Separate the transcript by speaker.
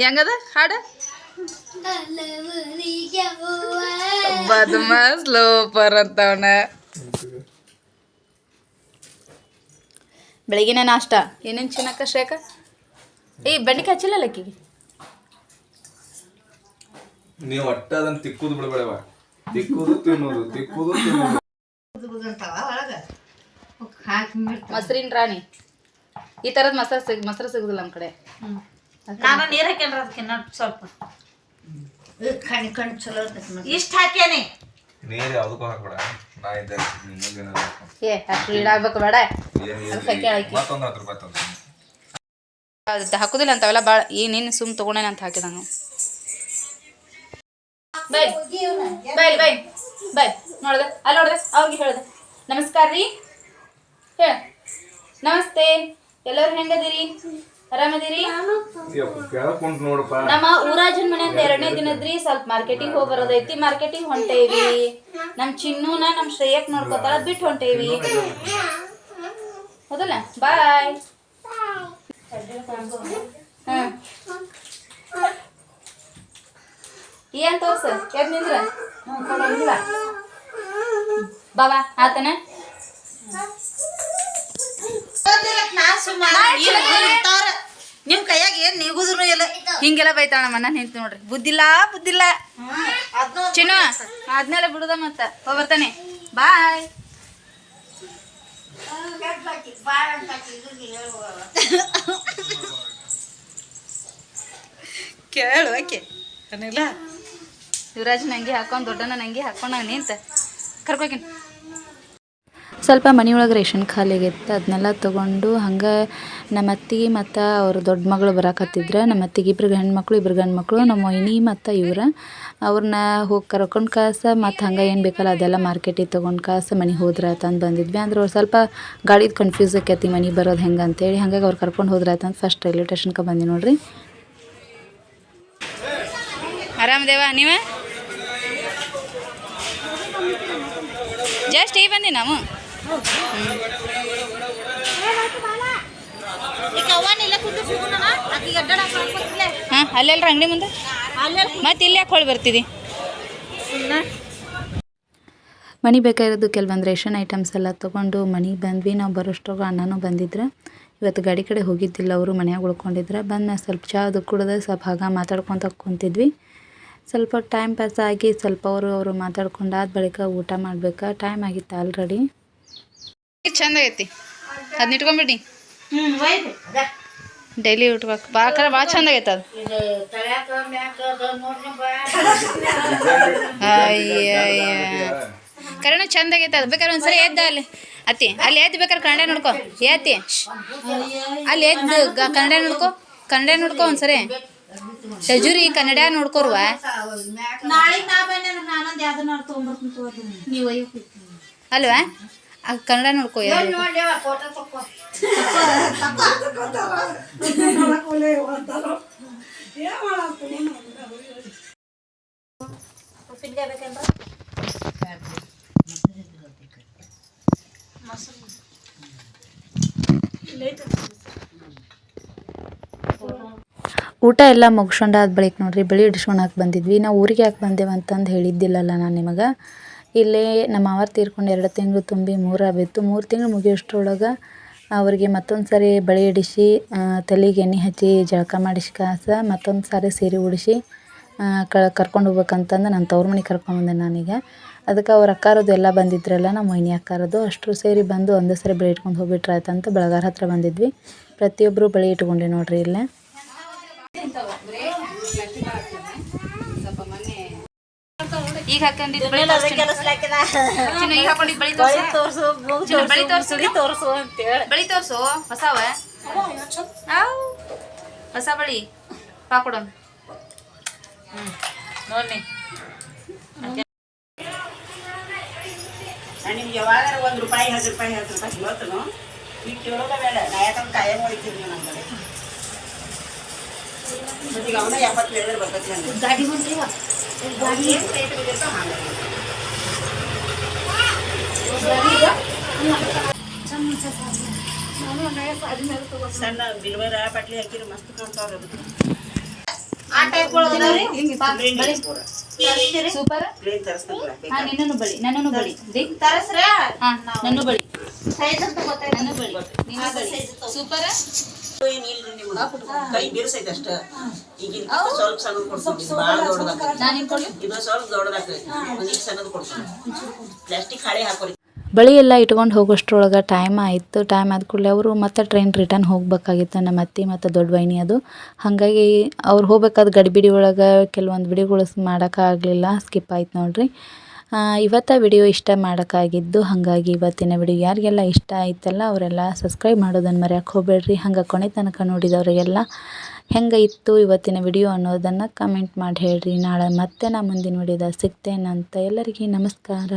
Speaker 1: ಹೆಂಗದ ಹಾಡು ಬದಮಾಸ್ ಲೋಪರ್ ಅಂತವನ ಬೆಳಗಿನ ನಾಷ್ಟ ಏನೇನು ಚಿನ್ನಕ್ಕ ಶ್ರೇಖ ಏ ಬೆಂಡಿಕಾಯಿ ಹಚ್ಚಿಲ್ಲ ಅಕ್ಕಿಗೆ
Speaker 2: ನೀವು ಒಟ್ಟ ಅದನ್ನ ತಿಕ್ಕುದು ಬಿಡಬೇಡವ ತಿಕ್ಕುದು ತಿನ್ನೋದು
Speaker 1: ಮೊಸರಿನ ರಾಣಿ ಈ ಥರದ ಮೊಸರು ಸಿಗುದಿಲ್ಲ ನಮ್ಮ ಕಡೆ
Speaker 3: ನಾನು ನೀರು ಹಾಕ್ಯಾನ್ರ ಅದಕ್ಕೆ ಸ್ವಲ್ಪ ಕಣ್ ಚಲೋ ಇಷ್ಟ ಹಾಕ್ಯಾನೆ
Speaker 2: ನೀರು ಯಾವುದಕ್ಕೂ ಹಾಕ್ಬೇಡ ನಾ ಇದ್ದೆ
Speaker 1: ಏ ಅಷ್ಟು ಇಡಾಗ್ಬೇಕು ಬೇಡ
Speaker 2: ಮತ್ತೊಂದು 10 ರೂಪಾಯಿ ತಂದು
Speaker 1: ಹಾಕುದಿಲ್ಲ ಅಂತಾವೆಲ್ಲ ಭಾಳ ಈ ನೀನು ಸುಮ್ ತಗೊಂಡೇನೆ ಅಂತ ಹಾಕಿದ ನಾವು ಬೈ ಬೈ ಬೈ ಬೈ ನೋಡ್ದೆ ಅಲ್ಲಿ ನೋಡ್ದೆ ಅವ್ರಿಗೆ ಹೇಳ್ದೆ ನಮಸ್ಕಾರ ರೀ ಹೇಳ ನಮಸ್ತೆ ಎಲ್ಲರೂ ಹೆಂಗದಿರಿ ಆರಾಮದಿರಿ ನಮ್ಮ ಊರಾಜನ್ ಮನೆ ಅಂತ 2ನೇ ದಿನದ್ರಿ ಸ್ವಲ್ಪ ಮಾರ್ಕೆಟಿಂಗ್ ಹೋಗಿ ಬರೋದೈತಿ ಮಾರ್ಕೆಟಿಂಗ್ ಹೊಂಟೇವಿ ನಮ್ ಚಿನ್ನೂನ ನಮ್ ಶ್ರೇಯಕ್ ನೋಡ್ಕೋತಾಳ ಬಿಟ್ಟು ಹೊಂಟೇವಿ ಹೌದಲ್ಲ ಬಾಯ್ ಏನ್ ತೋರ್ಸ ಎದ್ ನಿಂದ್ರ ಬಾಬಾ ಆತನ
Speaker 3: ನಿಮ್ ಕೈಯಾಗ ಏನ್ ನೀಗುದ್ರು ಇಲ್ಲ
Speaker 1: ಹಿಂಗೆಲ್ಲ ಬೈತಾಳ ನಮ್ಮ ಅಣ್ಣ ನಿಂತು ನೋಡ್ರಿ ಬುದ್ಧಿಲ್ಲ ಚಿನ್ನು ಆದ್ಮೇಲೆ ಬಿಡುದ ಮತ್ತ ಹೋಗ್ಬರ್ತಾನೆ ಬಾಯ್ ಕೇಳು ಆಕೆ ಅನ್ನಿಲ್ಲ ಯುವರಾಜ್ ನಂಗೆ ಹಾಕೊಂಡು ದೊಡ್ಡನ ನಂಗೆ ಹಾಕೊಂಡು ನಾನು ನಿಂತ ಕರ್ಕೋಕಿನ್ ಸ್ವಲ್ಪ ಮನೆಯೊಳಗೆ ರೇಷನ್ ಖಾಲಿ ಆಗೈತೆ ಅದನ್ನೆಲ್ಲ ತೊಗೊಂಡು ಹಂಗೆ ನಮ್ಮ ಅತ್ತಿಗೆ ಮತ್ತು ಅವ್ರ ದೊಡ್ಡ ಮಗಳು ಬರಾಕತ್ತಿದ್ರು ನಮ್ಮ ಅತ್ತಿಗೆ ಇಬ್ರು ಗಂಡು ಮಕ್ಕಳು ನಮ್ಮ ಮೊಯ್ನಿ ಮತ್ತು ಅವ್ರನ್ನ ಹೋಗಿ ಕರ್ಕೊಂಡು ಕಾಸ ಮತ್ತು ಹಂಗೆ ಏನು ಬೇಕಲ್ಲ ಅದೆಲ್ಲ ಮಾರ್ಕೆಟಿಗೆ ತೊಗೊಂಡು ಕಾಸ ಮನೆಗೆ ಹೋದ್ರೆ ಅಂತಂದು ಬಂದಿದ್ವಿ ಅಂದ್ರೆ ಅವ್ರು ಸ್ವಲ್ಪ ಗಾಡಿದು ಕನ್ಫ್ಯೂಸ್ ಆಕೈತಿ ಮನೆಗೆ ಬರೋದು ಹೆಂಗೆ ಅಂತೇಳಿ ಹಾಗಾಗಿ ಅವ್ರು ಕರ್ಕೊಂಡು ಹೋದ್ರೆ ಆಯ್ತಂತ ಫಸ್ಟ್ ರೈಲ್ವೆ ಸ್ಟೇಷನ್ಗೆ ಬಂದಿ ನೋಡ್ರಿ ಆರಾಮದೇವ ನೀವ ಜಸ್ಟ್ ಈಗ ಬಂದಿ ನಾವು ಹಾಂ ಅಲ್ಲೆಲ್ರ ಅಂಗಡಿ ಮುಂದೆ ಮತ್ತೆ ಇಲ್ಲಿ ಯಾಕೆ ಹೊಳಿ ಬರ್ತಿದ್ದಿ ಮನೆಗೆ ಬೇಕಾಗಿರೋದು ಕೆಲವೊಂದು ರೇಷನ್ ಐಟಮ್ಸ್ ಎಲ್ಲ ತೊಗೊಂಡು ಮನೆಗೆ ಬಂದ್ವಿ ನಾವು ಬರೋಷ್ಟ್ರಾಗ ಅಣ್ಣನೂ ಬಂದಿದ್ರೆ ಇವತ್ತು ಗಾಡಿ ಕಡೆ ಹೋಗಿದ್ದಿಲ್ಲ ಅವರು ಮನ್ಯಾಗ ಉಳ್ಕೊಂಡಿದ್ರೆ ಬಂದು ಸ್ವಲ್ಪ ಚಾ ಅದು ಕುಡಿದು ಸ್ವಲ್ಪ ಹಾಗೆ ಮಾತಾಡ್ಕೊತ ಕುಂತಿದ್ವಿ ಸ್ವಲ್ಪ ಟೈಮ್ ಪಾಸ್ ಆಗಿ ಸ್ವಲ್ಪ ಅವರು ಮಾತಾಡ್ಕೊಂಡಾದ ಬಳಿಕ ಊಟ ಮಾಡ್ಬೇಕು ಟೈಮ್ ಆಗಿತ್ತು ಆಲ್ರೆಡಿ ಚಂದ ಆಗೈತಿ ಅದನ್ನ ಇಟ್ಕೊಂಬಿಡಿ ಡೈಲಿ ಉಟ್ಬೇಕು ಭಾಳ ಚಂದ ಆಗೈತೆ ಅದು ಅಯ್ಯ ಕರೆನೂ ಚಂದ ಆಗೈತೆ ಅದು ಬೇಕಾದ್ರೆ ಒಂದ್ಸರಿ ಎದ್ದ ಅಲ್ಲಿ ಅಲ್ಲಿ ಎದ್ದು ಬೇಕಾದ್ರೆ ಕನ್ನಡ ನೋಡ್ಕೊ ಏತಿ ಅಲ್ಲಿ ಎದ್ದು ಕನ್ನಡ ನೋಡ್ಕೊ ಒಂದ್ಸರಿ ಟಜುರಿ ಕನ್ನಡ ನೋಡ್ಕೋರ್ವ ಅಲ್ವಾ ಕನ್ನಡ ನೋಡ್ಕೋ ಊಟ ಎಲ್ಲ ಮುಗಿಸ್ಕೊಂಡಾದ ಬಳಿಕ ನೋಡ್ರಿ ಬೆಳೆ ಹಿಡ್ಸ್ಕೊಳಕ್ಕೆ ಬಂದಿದ್ವಿ ನಾವು ಊರಿಗೆ ಯಾಕೆ ಬಂದೇವೆ ಅಂತಂದು ಹೇಳಿದ್ದಿಲ್ಲಲ್ಲ ನಾನು ನಿಮಗೆ ಇಲ್ಲೇ ನಮ್ಮ ಮಾವ ತೀರ್ಕೊಂಡು 2 ತಿಂಗಳು ತುಂಬಿ 3 ಆಗಿತ್ತು 3 ತಿಂಗಳು ಮುಗಿಯೋಷ್ಟ್ರೊಳಗೆ ಅವ್ರಿಗೆ ಮತ್ತೊಂದು ಸಾರಿ ಬಳೆ ಹಿಡಿಸಿ ತಲೆಗೆ ಎಣ್ಣೆ ಹಚ್ಚಿ ಜಳಕ ಮಾಡಿಸಿ ಕಾಸ ಮತ್ತೊಂದು ಸಾರಿ ಸೀರೆ ಉಡಿಸಿ ಕರ್ಕೊಂಡು ಹೋಗ್ಬೇಕಂತಂದು ನಾನು ತವ್ರ ಮನೆಗೆ ಕರ್ಕೊಂಬಂದೆ ನಾನೀಗ ಅದಕ್ಕೆ ಅವ್ರ ಅಕ್ಕಾರದು ಎಲ್ಲ ಬಂದಿದ್ರಲ್ಲ ನಮ್ಮ ಮೊಯ್ನಿ ಅಕ್ಕಾರದು ಅಷ್ಟರು ಸೇರಿ ಬಂದು ಒಂದೇ ಸರಿ ಬಳೆ ಇಟ್ಕೊಂಡು ಹೋಗ್ಬಿಟ್ರೆ ಆಯ್ತಂತ ಬೆಳಗಾರ ಹತ್ರ ಬಂದಿದ್ವಿ ಪ್ರತಿಯೊಬ್ಬರು ಬಳೆ ಇಟ್ಕೊಂಡೆ ನೋಡ್ರಿ ಇಲ್ಲೇ ಈಗ ಹಾಕೊಂಡಿದ್ದು ಬಳಿ ತೋರ್ಸು ಹೊಸವ ಹೊಸ ಬಳಿ ಪಾಕೊಡೋಣ
Speaker 3: ನೋಡಿ ನಿಮ್ಗೆ ಯಾವಾಗ ₹1 10 ರೂಪಾಯಿ ಇವತ್ತು ಈಗ ಕೇಳೋದ ಬೇಡ ನಾ ಯಾಕಂದ್ರೆ ಕಾಯಂ ಹೊಡಿತೀನಿ ನಮ್ಮ ಕಡೆ ಈಗ ಅವನ 70 ಬರ್ತೈತಿ ಗಾಡಿ ಬಂದ್ರಿ ಗಾಡಿ ಸಣ್ಣ ಬಿಲ್ವರ ಬಾಟ್ಲಿ ಹಾಕಿದ್ರೆ ಮಸ್ತ್ ಕಾಣ್ತಾವ್ರಿ ಅದಕ್ಕೆ
Speaker 4: ಆ ಟೈಪ್ ಒಳಗದವ್ರಿ
Speaker 1: ಸೂಪರ್.
Speaker 3: ಪ್ಲೇನ್ ತರಿಸ್ತಿಲ್ಲ
Speaker 1: ಹಾಂ ನಿನ್ನೂ ಬಳಿ, ನನ್ನೂ ಬಳಿ
Speaker 4: ತರಸ್ರ
Speaker 1: ಹಾಂ ನನ್ನ ಬಳಿ,
Speaker 4: ಸೈಜ್ ಅಂತ ಗೊತ್ತಾಯ್ತು.
Speaker 1: ನನ್ನ ಬಳಿ, ನಿನ್ನ ಬಳಿ ಸೂಪರ.
Speaker 3: ಏನಿಲ್ರಿ ನಿಮ್ದು ಕೈ ಬಿರ್ಸೈತೆ ಅಷ್ಟ. ಈಗಿನ ಸ್ವಲ್ಪ ಸಣ್ಣದು ಕೊಡ್ತೀನಿ, ಭಾಳ ದೊಡ್ಡದಾಗ್ತದೆ.
Speaker 1: ನಾನು ನಿಂತ್ಕೊಳ್ಳಿ.
Speaker 3: ಇದು ಸ್ವಲ್ಪ ದೊಡ್ಡದಾಗ್ತದೆ, ಈಗ ಸಣ್ಣದು ಕೊಡ್ತೀನಿ. ಪ್ಲಾಸ್ಟಿಕ್ ಹಾಳೆ ಹಾಕೋರಿ.
Speaker 1: ಬಳಿ ಎಲ್ಲ ಇಟ್ಕೊಂಡು ಹೋಗೋಷ್ಟ್ರೊಳಗೆ ಟೈಮ್ ಆಯಿತು. ಟೈಮ್ ಆದ ಕೂಡಲೇ ಅವರು ಮತ್ತೆ ಟ್ರೈನ್ ರಿಟರ್ನ್ ಹೋಗ್ಬೇಕಾಗಿತ್ತು ನಮ್ಮ ಅತ್ತೆ ಮತ್ತು ದೊಡ್ಡ ವೈನಿ ಅದು. ಹಾಗಾಗಿ ಅವ್ರು ಹೋಗ್ಬೇಕಾದ ಗಡಿಬಿಡಿ ಒಳಗೆ ಕೆಲವೊಂದು ವಿಡಿಯೋಗಳು ಮಾಡೋಕ್ಕಾಗಲಿಲ್ಲ, ಸ್ಕಿಪ್ ಆಯ್ತು ನೋಡಿರಿ. ಇವತ್ತು ವಿಡಿಯೋ ಇಷ್ಟ ಮಾಡೋಕ್ಕಾಗಿದ್ದು, ಹಾಗಾಗಿ ಇವತ್ತಿನ ವಿಡಿಯೋ ಯಾರಿಗೆಲ್ಲ ಇಷ್ಟ ಆಯ್ತಲ್ಲ ಅವರೆಲ್ಲ ಸಬ್ಸ್ಕ್ರೈಬ್ ಮಾಡೋದನ್ನು ಮರೆಯೋಕ್ಕೆ ಹೋಗಬೇಡ್ರಿ. ಹಂಗೆ ಕೊನೆ ತನಕ ನೋಡಿದವರಿಗೆಲ್ಲ ಹೆಂಗೆ ಇತ್ತು ಇವತ್ತಿನ ವಿಡಿಯೋ ಅನ್ನೋದನ್ನು ಕಮೆಂಟ್ ಮಾಡಿ ಹೇಳ್ರಿ. ನಾಳೆ ಮತ್ತೆ ನಾ ಮುಂದಿನ ವಿಡಿಯೋದಾಗ ಸಿಗ್ತೇನಂತ. ಎಲ್ಲರಿಗೂ ನಮಸ್ಕಾರ.